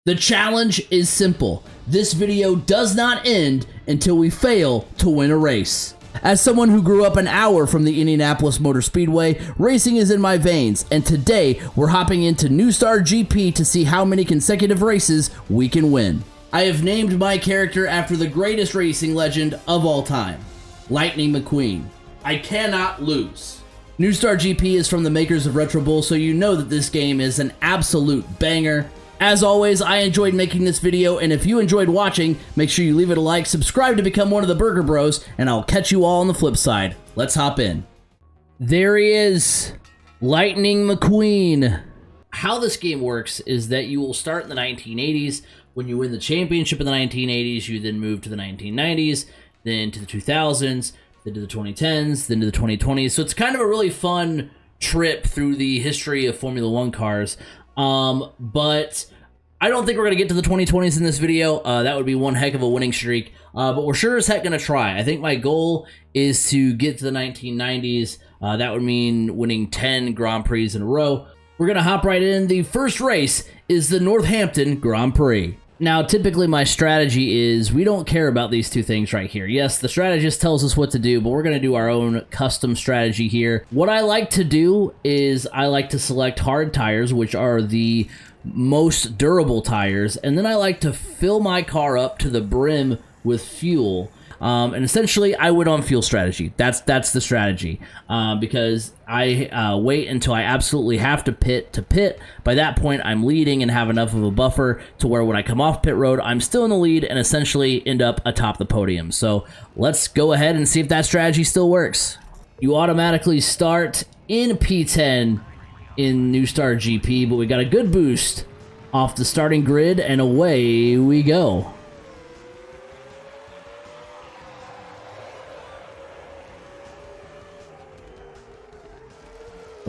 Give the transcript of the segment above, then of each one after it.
The challenge is simple. This video does not end until we fail to win a race. As someone who grew up an hour from the Indianapolis Motor Speedway, racing is in my veins, and today we're hopping into New Star GP to see how many consecutive races we can win. I have named my character after the greatest racing legend of all time, Lightning McQueen. I cannot lose. New Star GP is from the makers of Retro Bull, so you know that this game is an absolute banger. As always, I enjoyed making this video, and if you enjoyed watching, make sure you leave it a like, subscribe to become one of the Burger Bros, and I'll catch you all on the flip side. Let's hop in. There he is, Lightning McQueen. How this game works is that you will start in the 1980s. When you win the championship in the 1980s, you then move to the 1990s, then to the 2000s, then to the 2010s, then to the 2020s. So it's kind of a really fun trip through the history of Formula One cars. But I don't think we're going to get to the 2020s in this video. That would be one heck of a winning streak. But we're sure as heck going to try. I think my goal is to get to the 1990s. That would mean winning 10 Grand Prix in a row. We're going to hop right in. The first race is the Northampton Grand Prix. Now, typically my strategy is we don't care about these two things right here. Yes, the strategist tells us what to do, but we're going to do our own custom strategy here. What I like to do is I like to select hard tires, which are the most durable tires, and then I like to fill my car up to the brim with fuel. And essentially, I went on fuel strategy. That's the strategy, because I wait until I absolutely have to pit. By that point, I'm leading and have enough of a buffer to where when I come off pit road, I'm still in the lead and essentially end up atop the podium. So let's go ahead and see if that strategy still works. You automatically start in P10 in New Star GP, but we got a good boost off the starting grid, and away we go.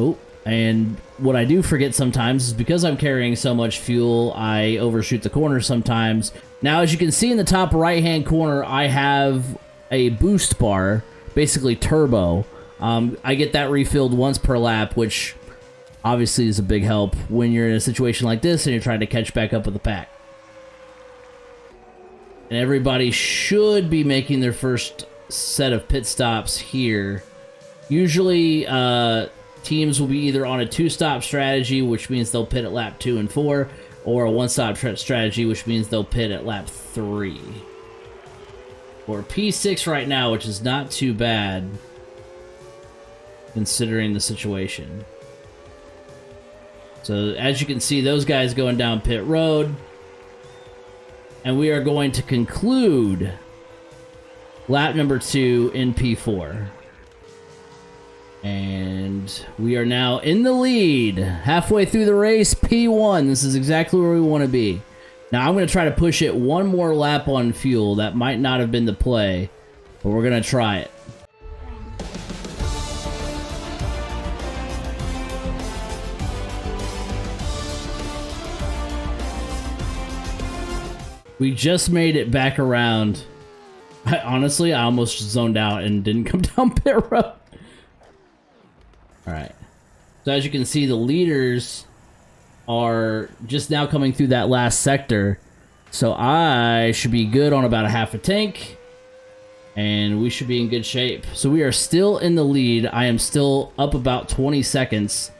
Oh, and what I do forget sometimes is because I'm carrying so much fuel, I overshoot the corner sometimes. Now, as you can see in the top right-hand corner, I have a boost bar, basically turbo. I get that refilled once per lap, which obviously is a big help when you're in a situation like this and you're trying to catch back up with the pack. And everybody should be making their first set of pit stops here. Usually, teams will be either on a two-stop strategy, which means they'll pit at lap 2 and 4, or a one-stop strategy, which means they'll pit at lap 3. Or P6 right now, which is not too bad, considering the situation. So, as you can see, those guys going down pit road. And we are going to conclude lap number 2 in P4. And we are now in the lead, halfway through the race, P1. This is exactly where we want to be. Now, I'm going to try to push it one more lap on fuel. That might not have been the play, but we're going to try it. We just made it back around. Honestly, I almost zoned out and didn't come down pit road. Alright, so as you can see, the leaders are just now coming through that last sector, so I should be good on about a half a tank, and we should be in good shape. So we are still in the lead. I am still up about 20 seconds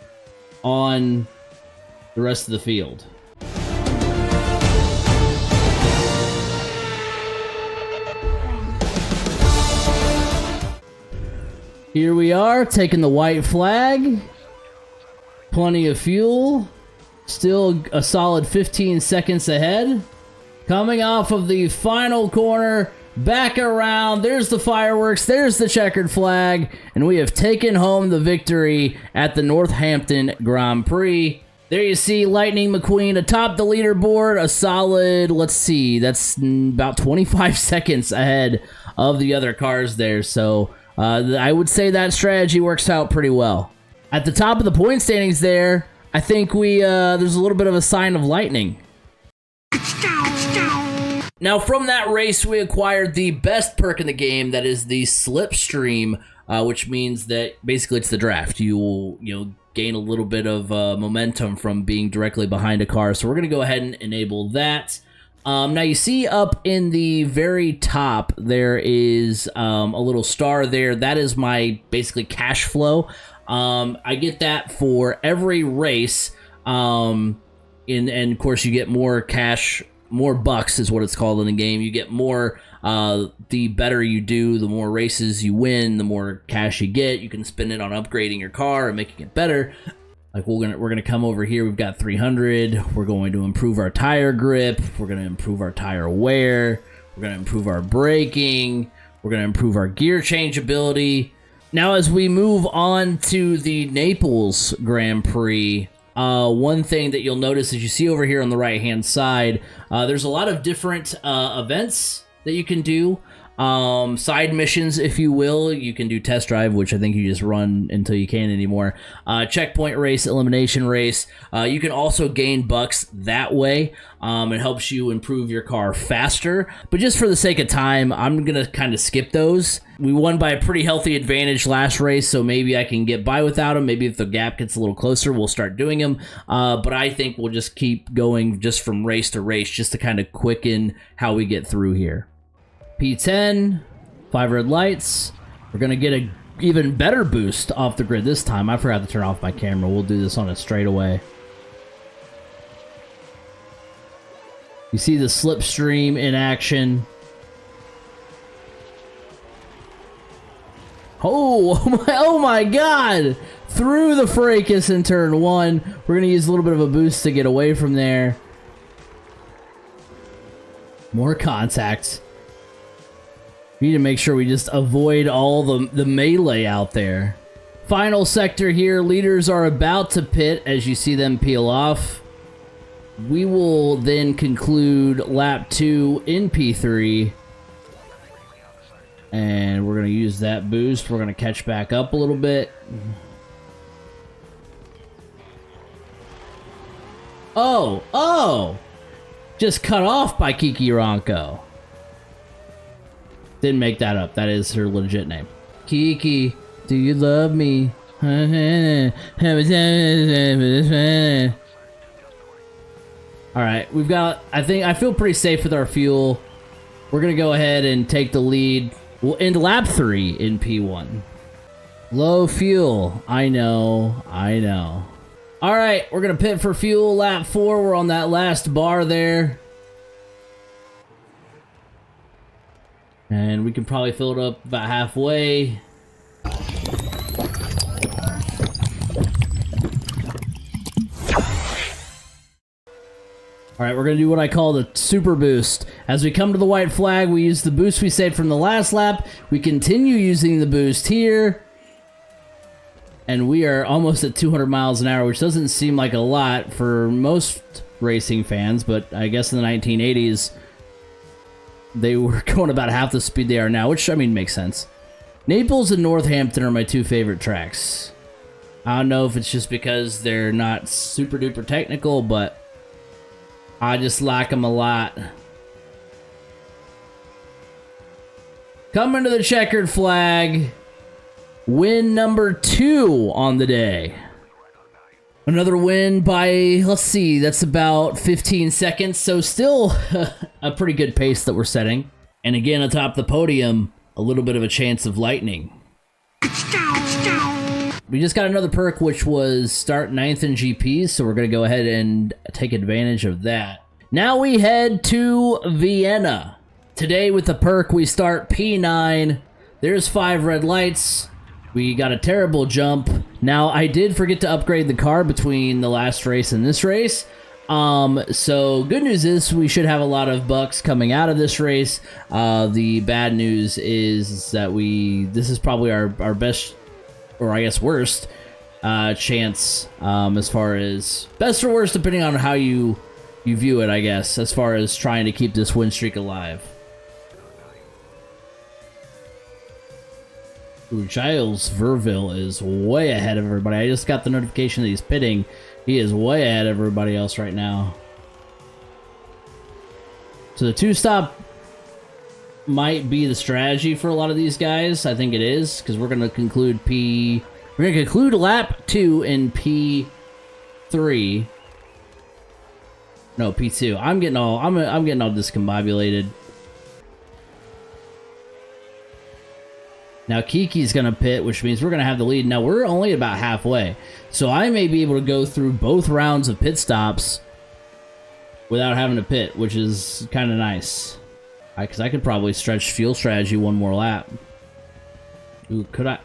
on the rest of the field. Here we are, taking the white flag. Plenty of fuel. Still a solid 15 seconds ahead. Coming off of the final corner, back around. There's the fireworks, there's the checkered flag, and we have taken home the victory at the Northampton Grand Prix. There you see Lightning McQueen atop the leaderboard, a solid, let's see, that's about 25 seconds ahead of the other cars there, so I would say that strategy works out pretty well. At the top of the point standings there, I think there's a little bit of a sign of lightning. Now, from that race, we acquired the best perk in the game, that is the Slipstream, which means that basically it's the draft. You'll gain a little bit of momentum from being directly behind a car. So we're going to go ahead and enable that. Now you see up in the very top, there is a little star there. That is my basically cash flow. I get that for every race. And of course you get more cash, more bucks is what it's called in the game. You get more, the better you do, the more races you win, the more cash you get. You can spend it on upgrading your car and making it better. Like we're gonna come over here. We've got 300. We're going to improve our tire grip. We're gonna improve our tire wear. We're gonna improve our braking. We're gonna improve our gear change ability. Now, as we move on to the Naples Grand Prix, one thing that you'll notice is you see over here on the right hand side, there's a lot of different events that you can do. Side missions, if you will. You can do test drive, which I think you just run until you can't anymore. Checkpoint race, elimination race. You can also gain bucks that way. It helps you improve your car faster. But just for the sake of time, I'm going to kind of skip those. We won by a pretty healthy advantage last race, so maybe I can get by without them. Maybe if the gap gets a little closer, we'll start doing them. But I think we'll just keep going just from race to race just to kind of quicken how we get through here. P10, 5 red lights. We're going to get a even better boost off the grid this time. I forgot to turn off my camera. We'll do this on a straightaway. You see the slipstream in action. Oh my God! Through the fracas in turn 1. We're going to use a little bit of a boost to get away from there. More contacts. We need to make sure we just avoid all the melee out there. Final sector here. Leaders are about to pit as you see them peel off. We will then conclude lap 2 in P3. And we're going to use that boost. We're going to catch back up a little bit. Oh! Just cut off by Kiki Ronco. Didn't make that up. That is her legit name. Kiki, do you love me? Alright, we've got... I feel pretty safe with our fuel. We're going to go ahead and take the lead. We'll end lap 3 in P1. Low fuel. I know. Alright, we're going to pit for fuel. Lap 4, we're on that last bar there. And we can probably fill it up about halfway. Alright, we're going to do what I call the super boost. As we come to the white flag, we use the boost we saved from the last lap. We continue using the boost here. And we are almost at 200 miles an hour, which doesn't seem like a lot for most racing fans, but I guess in the 1980s, they were going about half the speed they are now, which, I mean, makes sense. Naples and Northampton are my 2 favorite tracks. I don't know if it's just because they're not super duper technical, but I just like them a lot. Coming to the checkered flag. Win number 2 on the day. Another win by, let's see, that's about 15 seconds. So still a pretty good pace that we're setting. And again, atop the podium, a little bit of a chance of lightning. We just got another perk, which was start 9th in GPs. So we're going to go ahead and take advantage of that. Now we head to Vienna. Today with the perk, we start P9. There's 5 red lights. We got a terrible jump. Now, I did forget to upgrade the car between the last race and this race. So good news is we should have a lot of bucks coming out of this race. The bad news is that this is probably our best, or I guess worst, chance as far as best or worst, depending on how you view it, I guess, as far as trying to keep this win streak alive. Ooh, Giles Verville is way ahead of everybody. I just got the notification that he's pitting. He is way ahead of everybody else right now. So the 2-stop might be the strategy for a lot of these guys. I think it is, because we're going to conclude lap 2 in P3. No, P2. I'm getting all discombobulated. Now Kiki's gonna pit, which means we're gonna have the lead. Now we're only about halfway, so I may be able to go through both rounds of pit stops without having to pit, which is kind of nice. Because I could probably stretch fuel strategy one more lap. Ooh, could I?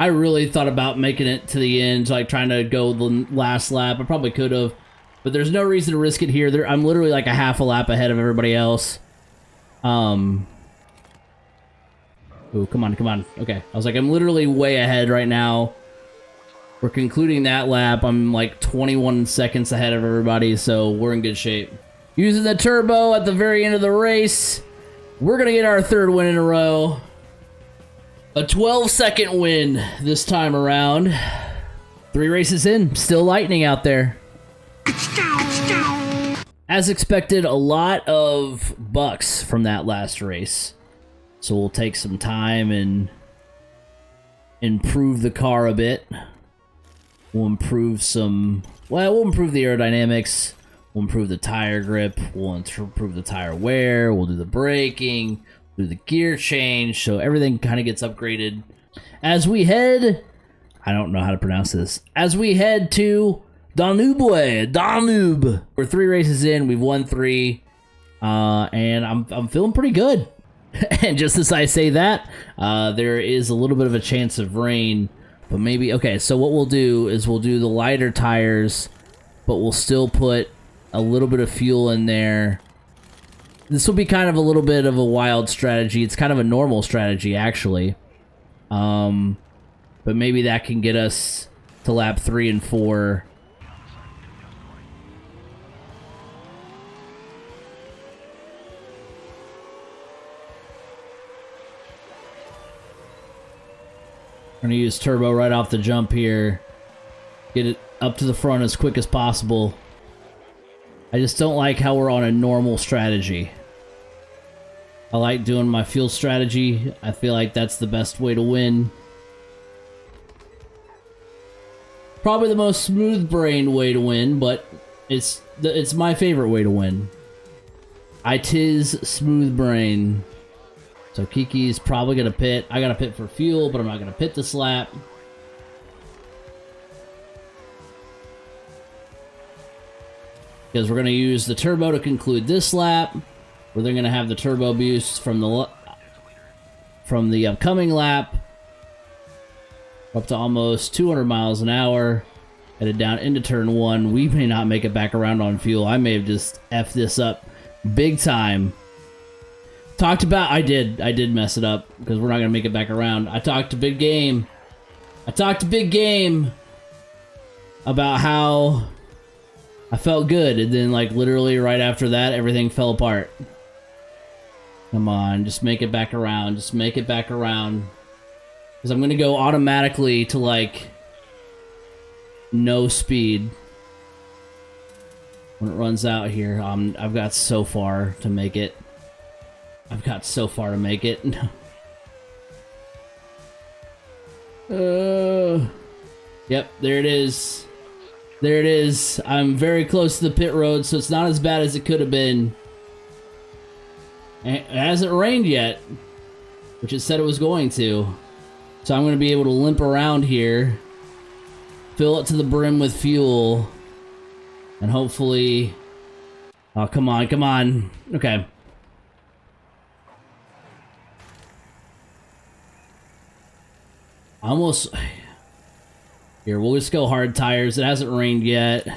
I really thought about making it to the end, like trying to go the last lap. I probably could have, but there's no reason to risk it here. I'm literally like a half a lap ahead of everybody else. Ooh, come on, come on. Okay, I was like, I'm literally way ahead right now. We're concluding that lap. I'm like 21 seconds ahead of everybody, so we're in good shape. Using the turbo at the very end of the race, we're gonna get our 3rd win in a row. A 12-second win this time around. 3 races in, still lightning out there. As expected, a lot of bucks from that last race. So we'll take some time and improve the car a bit. We'll improve we'll improve the aerodynamics. We'll improve the tire grip. We'll improve the tire wear. We'll do the braking. Do the gear change. So everything kind of gets upgraded. As we head, I don't know how to pronounce this. As we head to Danube. We're 3 races in. We've won 3. And I'm feeling pretty good. And just as I say that, there is a little bit of a chance of rain, but maybe, okay, so what we'll do is we'll do the lighter tires, but we'll still put a little bit of fuel in there. This will be kind of a little bit of a wild strategy. It's kind of a normal strategy, actually. But maybe that can get us to lap 3 and 4. I'm going to use turbo right off the jump here. Get it up to the front as quick as possible. I just don't like how we're on a normal strategy. I like doing my fuel strategy. I feel like that's the best way to win. Probably the most smooth-brained way to win, but it's my favorite way to win. I tis smooth brain. So Kiki's probably going to pit. I got to pit for fuel, but I'm not going to pit this lap. Because we're going to use the turbo to conclude this lap. We're then going to have the turbo boost from the upcoming lap. Up to almost 200 miles an hour. Headed down into turn 1. We may not make it back around on fuel. I may have just F'd this up big time. I did mess it up because we're not going to make it back around. I talked to Big Game about how I felt good, and then like literally right after that, everything fell apart. Come on, just make it back around. Just make it back around. Because I'm going to go automatically to like no speed when it runs out here. I've got so far to make it. Yep, there it is. There it is. I'm very close to the pit road, so it's not as bad as it could have been. It hasn't rained yet, which it said it was going to. So I'm going to be able to limp around here, fill it to the brim with fuel, and hopefully... Oh, come on, come on. Okay. Almost... Here, we'll just go hard tires. It hasn't rained yet.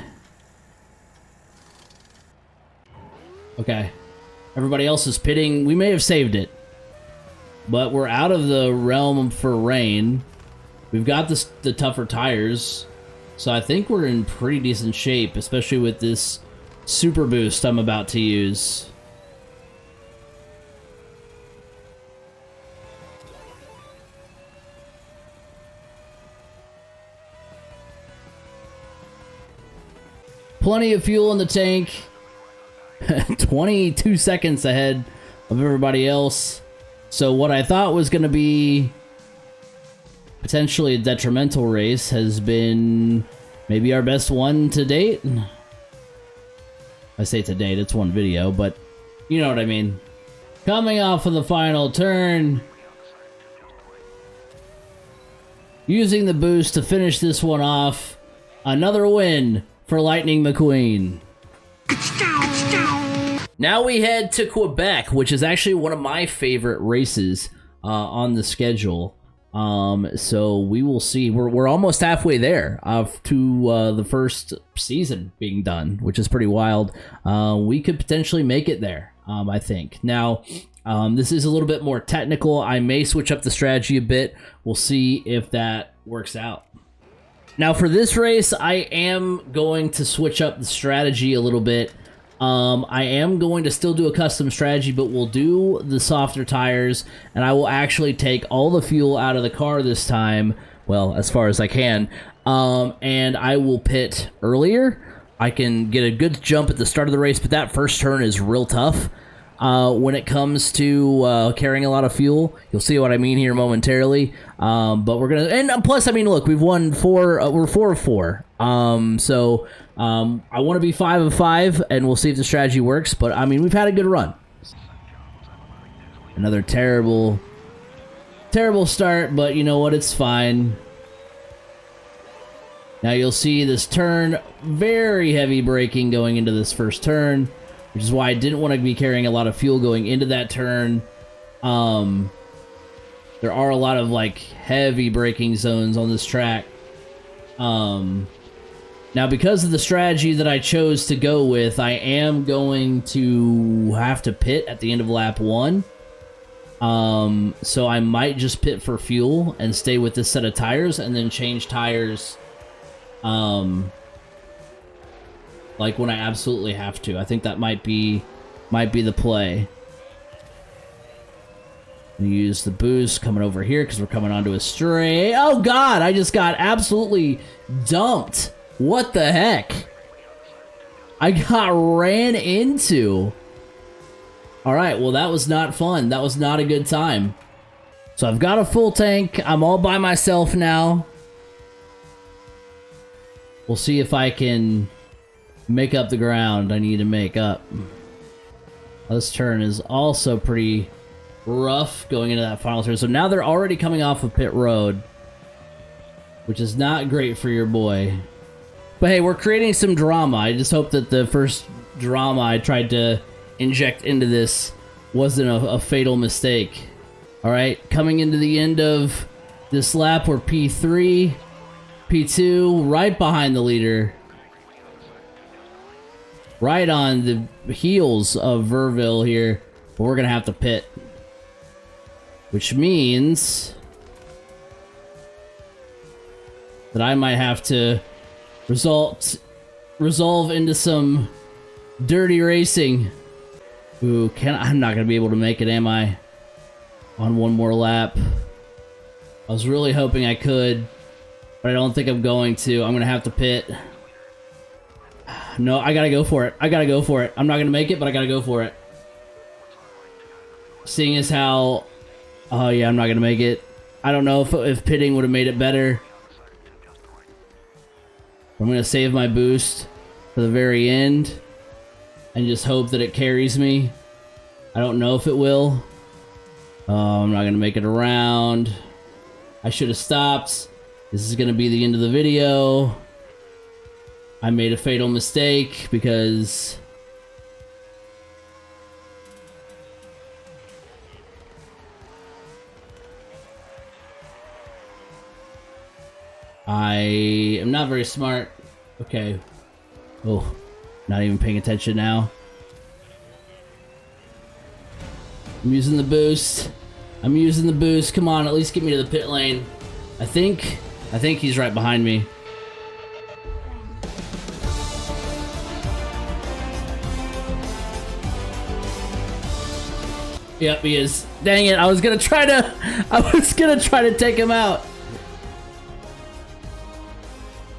Okay. Everybody else is pitting. We may have saved it. But we're out of the realm for rain. We've got the tougher tires. So I think we're in pretty decent shape, especially with this super boost I'm about to use. Plenty of fuel in the tank. 22 seconds ahead of everybody else. So what I thought was going to be potentially a detrimental race, has been maybe our best one to date. I say to date, it's one video, but you know what I mean. Coming off of the final turn, using the boost to finish this one off. Another win for Lightning McQueen. Now we head to Quebec, which is actually one of my favorite races on the schedule. So we will see. We're almost halfway there to the first season being done, which is pretty wild. We could potentially make it there, I think. Now, this is a little bit more technical. I may switch up the strategy a bit. We'll see if that works out. Now, for this race, I am going to switch up the strategy a little bit. I am going to still do a custom strategy, but we'll do the softer tires, and I will actually take all the fuel out of the car this time, well, as far as I can, and I will pit earlier. I can get a good jump at the start of the race, but that first turn is real tough when it comes to carrying a lot of fuel. You'll see what I mean here momentarily, but we're gonna, and plus, I mean, look, we've won we're 4 of 4, so I want to be 5 of 5, and we'll see if the strategy works, but I mean, we've had a good run. Another terrible start, but you know what, it's fine. Now you'll see this turn, very heavy braking going into this first turn, which is why I didn't want to be carrying a lot of fuel going into that turn. There are a lot of like heavy braking zones on this track. Now, because of the strategy that I chose to go with, I am going to have to pit at the end of lap 1. So I might just pit for fuel and stay with this set of tires and then change tires like when I absolutely have to. I think that might be the play. Use the boost coming over here because we're coming onto a straight. Oh god, I just got absolutely dumped. What the heck? I got ran into. Alright, well that was not fun. That was not a good time. So I've got a full tank. I'm all by myself now. We'll see if I can make up the ground I need to make up. This turn is also pretty rough going into that final turn. So now they're already coming off of pit road, which is not great for your boy. But hey, we're creating some drama. I just hope that the first drama I tried to inject into this wasn't a fatal mistake. Alright, coming into the end of this lap, we're P3, P2, right behind the leader. Right on the heels of Verville here, but we're going to have to pit. Which means that I might have to resolve into some dirty racing. Ooh, I'm not going to be able to make it, am I? On one more lap. I was really hoping I could, but I don't think I'm going to. I'm going to have to pit. No, I gotta go for it. I gotta go for it. I'm not gonna make it, but I gotta go for it. Seeing as how... Oh yeah, I'm not gonna make it. I don't know if pitting would have made it better. I'm gonna save my boost for the very end and just hope that it carries me. I don't know if it will. Oh, I'm not gonna make it around. I should have stopped. This is gonna be the end of the video. I made a fatal mistake because I am not very smart. Okay. Oh, not even paying attention now. I'm using the boost. I'm using the boost. Come on, at least get me to the pit lane. I think he's right behind me. Yep, he is. Dang it! I was gonna try to take him out.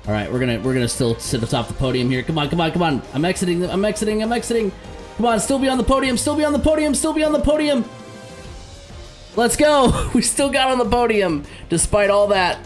All right, we're gonna still sit atop the podium here. Come on, come on, come on! I'm exiting. I'm exiting. Come on, still be on the podium. Still be on the podium. Still be on the podium. Let's go! We still got on the podium, despite all that.